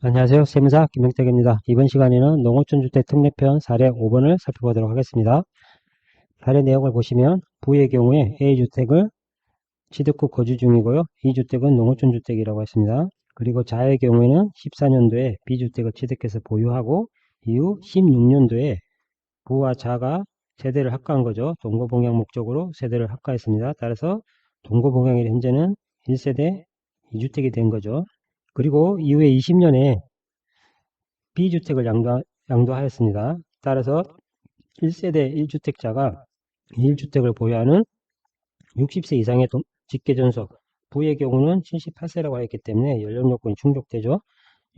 안녕하세요. 세무사 김명택입니다. 이번 시간에는 농어촌주택 특례편 사례 5번을 살펴보도록 하겠습니다. 사례 내용을 보시면 부의 경우에 A주택을 취득 후 거주 중이고요. E주택은 농어촌주택이라고 했습니다. 그리고 자의 경우에는 14년도에 B주택을 취득해서 보유하고 이후 16년도에 부와 자가 세대를 합가한 거죠. 동거봉양 목적으로 세대를 합가했습니다. 따라서 동거봉양일 현재는 1세대 2주택이 된 거죠. 그리고 이후에 20년에 B주택을 양도하였습니다. 따라서 1세대 1주택자가 1주택을 보유하는 60세 이상의 직계전속, 부의 경우는 78세라고 하였기 때문에 연령요건이 충족되죠.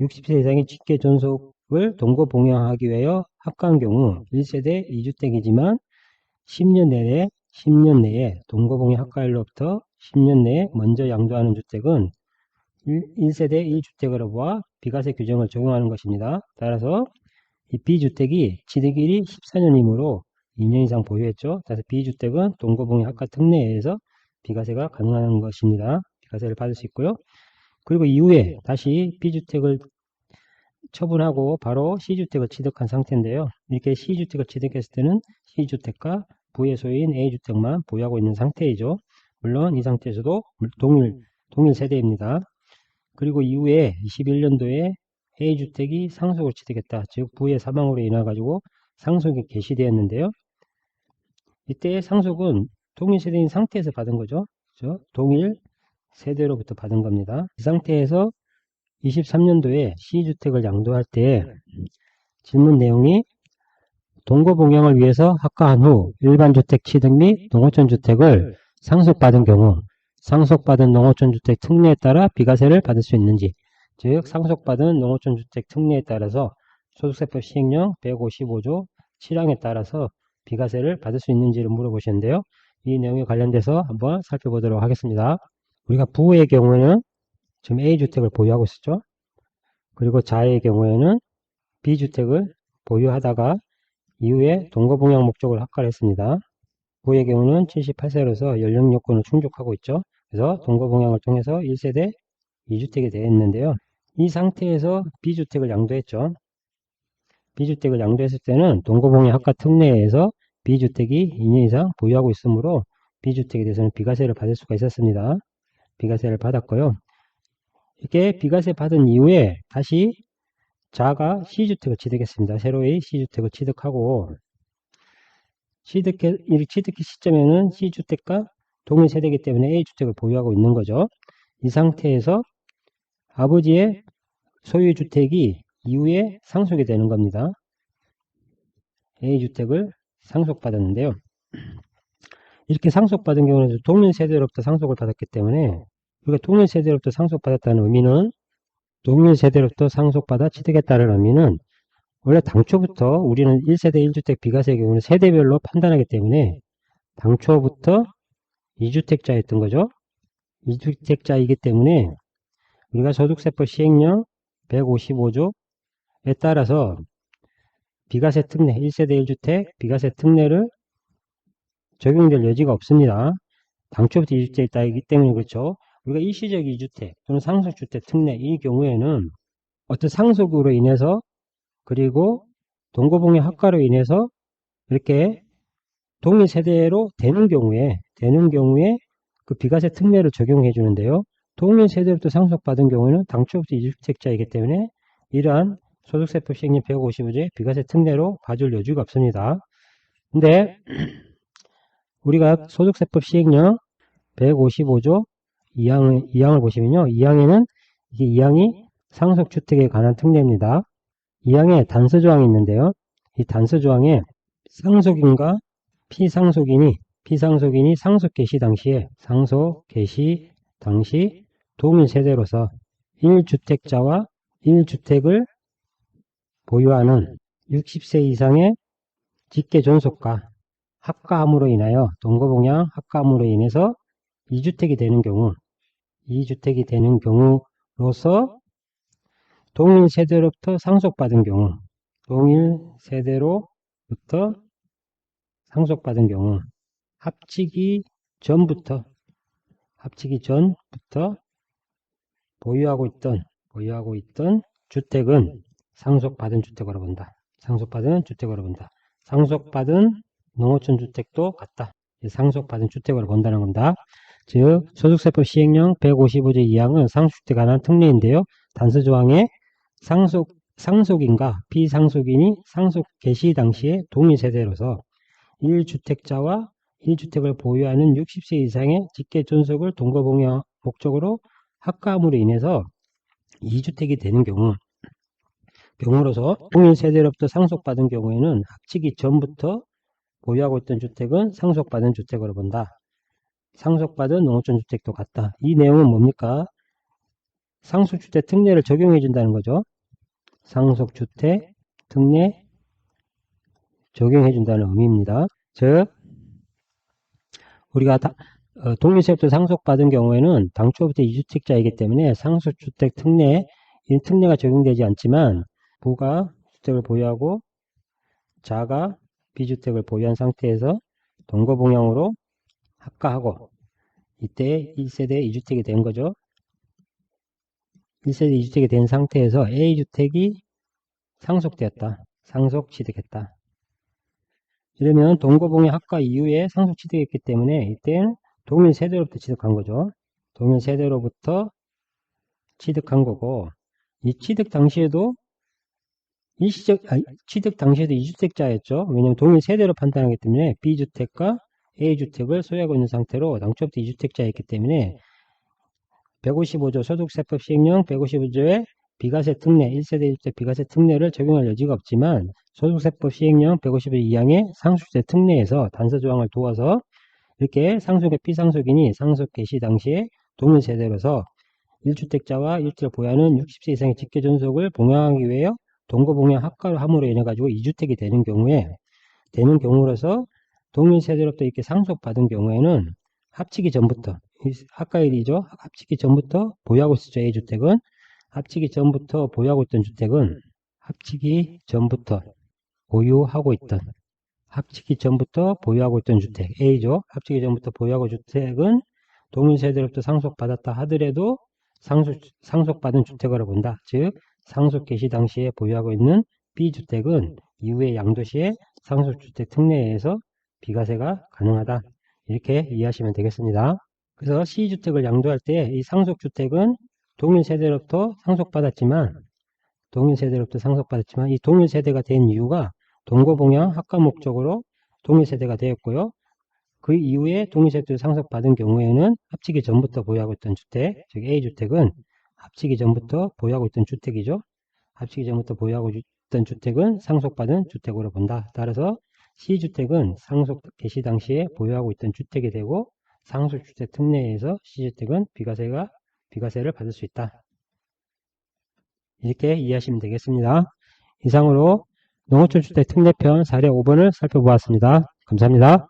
60세 이상의 직계전속을 동거봉양하기 위하여 합가한 경우 1세대 2주택이지만 10년 내에 동거봉양 합가일로부터 10년 내에 먼저 양도하는 주택은 1세대 1주택으로 보아 비과세 규정을 적용하는 것입니다. 따라서 이 B주택이 취득일이 14년이므로 2년 이상 보유했죠. 따라서 B주택은 동거봉양 합가 특례에 의해서 비과세가 가능한 것입니다. 비과세를 받을 수 있고요. 그리고 이후에 다시 B주택을 처분하고 바로 C주택을 취득한 상태인데요. 이렇게 C주택을 취득했을 때는 C주택과 부의 소유인 A주택만 보유하고 있는 상태이죠. 물론 이 상태에서도 동일 세대입니다. 그리고 이후에 21년도에 A주택이 상속을 취득했다. 즉 부의 사망으로 인해 가지고 상속이 개시되었는데요. 이때 상속은 동일 세대인 상태에서 받은 거죠. 그렇죠? 동일 세대로부터 받은 겁니다. 이 상태에서 23년도에 C주택을 양도할 때 질문 내용이 동거봉양을 위해서 합가한 후 일반주택 취득 및 농어촌주택을 상속받은 경우 상속받은 농어촌주택 특례에 따라 비과세를 받을 수 있는지, 즉 상속받은 농어촌주택 특례에 따라서 소득세법 시행령 155조 7항에 따라서 비과세를 받을 수 있는지를 물어보시는데요. 이 내용에 관련돼서 한번 살펴보도록 하겠습니다. 우리가 부의 경우에는 지금 A주택을 보유하고 있었죠. 그리고 자의 경우에는 B주택을 보유하다가 이후에 동거봉양 목적을 합가를 했습니다. 부의 경우는 78세로서 연령 요건을 충족하고 있죠. 그래서 동거봉양을 통해서 1세대 2주택이 되었는데요. 이 상태에서 B주택을 양도했죠. B주택을 양도했을 때는 동거봉양 합가 특례에 의해서 B주택이 2년 이상 보유하고 있으므로 B주택에 대해서는 비과세를 받을 수가 있었습니다. 비과세를 받았고요. 이렇게 비과세 받은 이후에 다시 자가 C주택을 취득했습니다. 새로이 C주택을 취득하고 취득 시점에는 C주택과 동일 세대이기 때문에 A주택을 보유하고 있는 거죠. 이 상태에서 아버지의 소유주택이 이후에 상속이 되는 겁니다. A주택을 상속받았는데요. 이렇게 상속받은 경우는 동일 세대로부터 상속을 받았기 때문에 우리가 동일 세대로부터 상속받았다는 의미는 동일 세대로부터 상속받아 취득했다는 의미는 원래 당초부터 우리는 1세대 1주택 비과세의 경우는 세대별로 판단하기 때문에 당초부터 2주택자였던 거죠. 2주택자이기 때문에 우리가 소득세법 시행령 155조에 따라서 비과세 특례, 1세대 1주택 비과세 특례를 적용될 여지가 없습니다. 당초부터 2주택자이기 때문에 그렇죠. 우리가 일시적 2주택 또는 상속주택 특례 이 경우에는 어떤 상속으로 인해서 그리고 동거봉양 합가로 인해서 이렇게 동일 세대로 되는 경우에 그 비과세 특례를 적용해 주는데요. 동일 세대로부터 상속받은 경우에는 당초부터 2주택자이기 때문에 이러한 소득세법 시행령 155조의 비과세 특례로 봐줄 여지가 없습니다. 근데 우리가 소득세법 시행령 155조 2항을 보시면요. 2항에는 이게 2항이 상속주택에 관한 특례입니다. 2항에 단서조항이 있는데요. 이 단서조항에 상속인과 피상속인이 상속 개시 당시 동일 세대로서 1주택자와 1주택을 보유하는 60세 이상의 직계 존속과 합가함으로 인하여 동거봉양 합가함으로 인해서 2주택이 되는 경우로서 동일 세대로부터 상속받은 경우 합치기 전부터 보유하고 있던 주택은 상속받은 주택으로 본다. 상속받은 주택으로 본다. 상속받은 농어촌 주택도 같다. 상속받은 주택으로 본다는 겁니다. 즉 소득세법 시행령 155조 2항은 상속주택에 관한 특례인데요. 단서조항에 상속인과 비상속인이 상속 개시 당시에 동일 세대로서 1주택자와 1주택을 보유하는 60세 이상의 직계 존속을 동거봉여 목적으로 합가함으로 인해서 2주택이 되는 경우로서 동일 세대로부터 상속받은 경우에는 합치기 전부터 보유하고 있던 주택은 상속받은 주택으로 본다. 상속받은 농어촌 주택도 같다. 이 내용은 뭡니까? 상속주택 특례를 적용해 준다는 거죠. 상속주택 특례 적용해 준다는 의미입니다. 즉 우리가 동일세부터 상속받은 경우에는 당초부터 2주택자이기 때문에 상속주택 특례, 이 특례가 적용되지 않지만 부가 주택을 보유하고 자가 비주택을 보유한 상태에서 동거봉양으로 합가하고 이때 1세대 2주택이 된 거죠. 1세대 2주택이 된 상태에서 A주택이 상속되었다. 상속취득했다. 이러면 동거봉양 합가 이후에 상속취득했기 때문에 이때는 동일 세대로부터 취득한 거죠. 동일 세대로부터 취득한 거고 이 취득 당시에도 취득 당시에도 2주택자였죠. 왜냐하면 동일 세대로 판단하기 때문에 B주택과 A주택을 소유하고 있는 상태로 당초부터 2주택자였기 때문에 155조 소득세법 시행령 155조의 비과세 특례, 1세대 1주택 비과세 특례를 적용할 여지가 없지만 소득세법 시행령 155조 2항의 상속주택 특례에서 단서조항을 두어서 이렇게 상속의 비상속인이 상속 개시 당시에 동일 세대로서 1주택자와 1주택을 보유하는 60세 이상의 직계 존속을 봉양하기 위해 동거봉양 합가를 함으로 인해 가지고 2주택이 되는 경우로서 동일 세대로부터 이렇게 상속받은 경우에는 합치기 전부터 합가일이죠. 합치기 전부터 보유하고 있었죠. A주택은 합치기 전부터 보유하고 있던 주택은 합치기 전부터 보유하고 있던 주택 A죠. 합치기 전부터 보유하고 주택은 동일 세대로부터 상속받았다 하더라도 상속받은 주택으로 본다. 즉 상속 개시 당시에 보유하고 있는 B주택은 이후에 양도시에 상속주택 특례에서 비과세가 가능하다. 이렇게 이해하시면 되겠습니다. 그래서 C주택을 양도할 때 이 상속주택은 동일 세대로부터 상속받았지만 이 동일 세대가 된 이유가 동거봉양 합가 목적으로 동일 세대가 되었고요. 그 이후에 동일 세대로 상속받은 경우에는 합치기 전부터 보유하고 있던 주택, 즉 A주택은 합치기 전부터 보유하고 있던 주택이죠. 합치기 전부터 보유하고 있던 주택은 상속받은 주택으로 본다. 따라서 C주택은 상속 개시 당시에 보유하고 있던 주택이 되고 상속주택 특례에서 C주택은 비과세를 받을 수 있다. 이렇게 이해하시면 되겠습니다. 이상으로 농어촌 주택 특례편 사례 5번을 살펴보았습니다. 감사합니다.